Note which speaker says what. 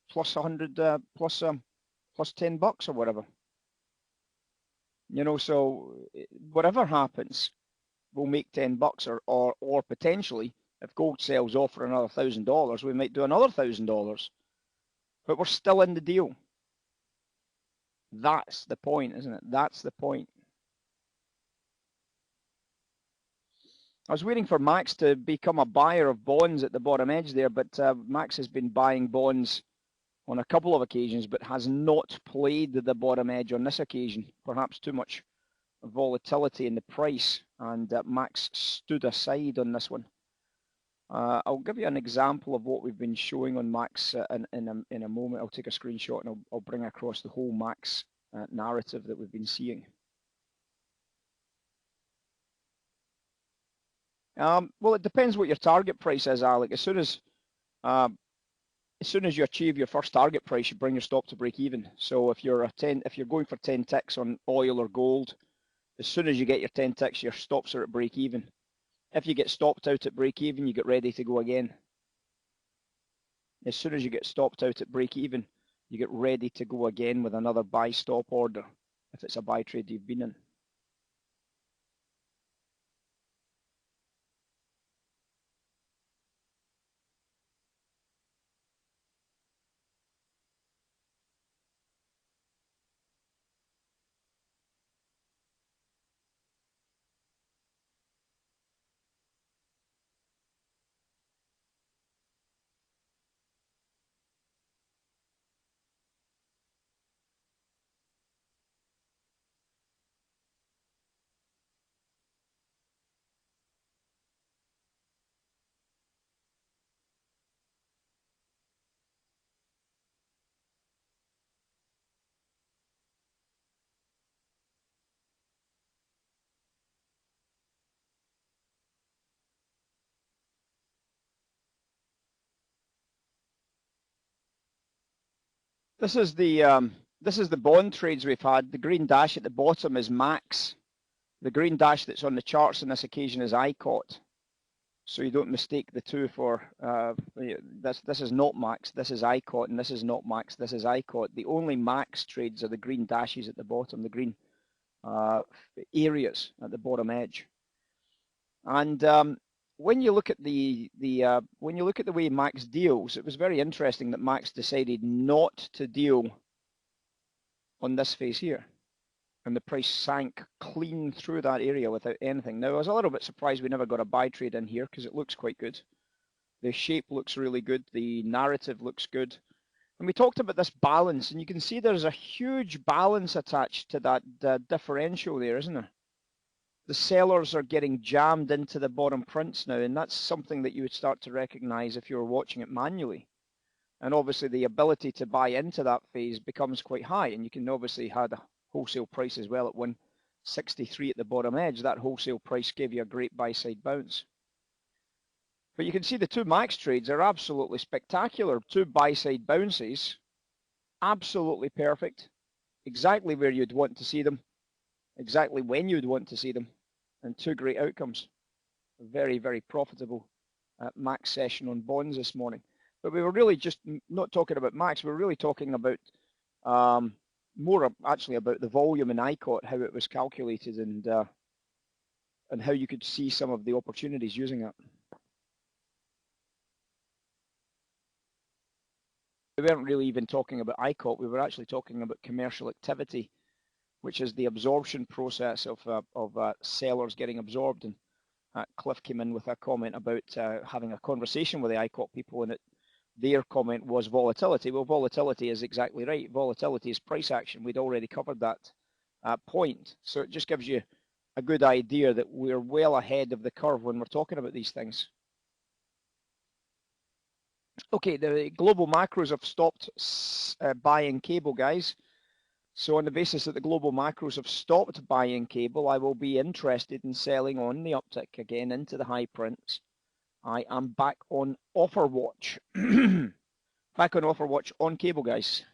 Speaker 1: plus 100, plus $10 or whatever. You know, so whatever happens, we'll make $10, or potentially, if gold sells off for another $1,000, we might do another $1,000. But we're still in the deal. That's the point, isn't it? That's the point. I was waiting for Max to become a buyer of bonds at the bottom edge there, but Max has been buying bonds on a couple of occasions, but has not played the bottom edge on this occasion. Perhaps too much volatility in the price, and Max stood aside on this one. I'll give you an example of what we've been showing on Max in a moment. I'll take a screenshot and I'll bring across the whole Max narrative that we've been seeing. Well, it depends what your target price is, Alec. As soon as you achieve your first target price, you bring your stop to break even. So if you're going for 10 ticks on oil or gold, as soon as you get your 10 ticks, your stops are at break even. If you get stopped out at break even, you get ready to go again. As soon as you get stopped out at break even, you get ready to go again with another buy stop order if it's a buy trade you've been in. This is the bond trades we've had. The green dash at the bottom is Max. The green dash that's on the charts on this occasion is ICOT. So you don't mistake the two for this is not Max, this is ICOT, and this is not Max, this is ICOT. The only Max trades are the green dashes at the bottom, the green areas at the bottom edge. And when you look at the way Max deals, it was very interesting that Max decided not to deal on this phase here, and the price sank clean through that area without anything. Now, I was a little bit surprised we never got a buy trade in here because it looks quite good. The shape looks really good. The narrative looks good. And we talked about this balance, and you can see there's a huge balance attached to that differential there, isn't there? The sellers are getting jammed into the bottom prints now, and that's something that you would start to recognize if you were watching it manually. And obviously the ability to buy into that phase becomes quite high, and you can obviously had a wholesale price as well at 163 at the bottom edge. That wholesale price gave you a great buy side bounce. But you can see the two Max trades are absolutely spectacular. Two buy side bounces, absolutely perfect, exactly where you'd want to see them, exactly when you'd want to see them, and two great outcomes. A very, very profitable Max session on bonds this morning. But we were really just not talking about Max, we were really talking about more actually about the volume in ICOT, how it was calculated, and how you could see some of the opportunities using it. We weren't really even talking about ICOT, we were actually talking about commercial activity, which is the absorption process of sellers getting absorbed. And Cliff came in with a comment about having a conversation with the ICOT people, and their comment was volatility. Well, volatility is exactly right. Volatility is price action. We'd already covered that point. So it just gives you a good idea that we're well ahead of the curve when we're talking about these things. Okay, the global macros have stopped buying cable, guys. So on the basis that the global macros have stopped buying cable, I will be interested in selling on the uptick again into the high prints. I am back on offer watch. Back on offer watch on cable, guys.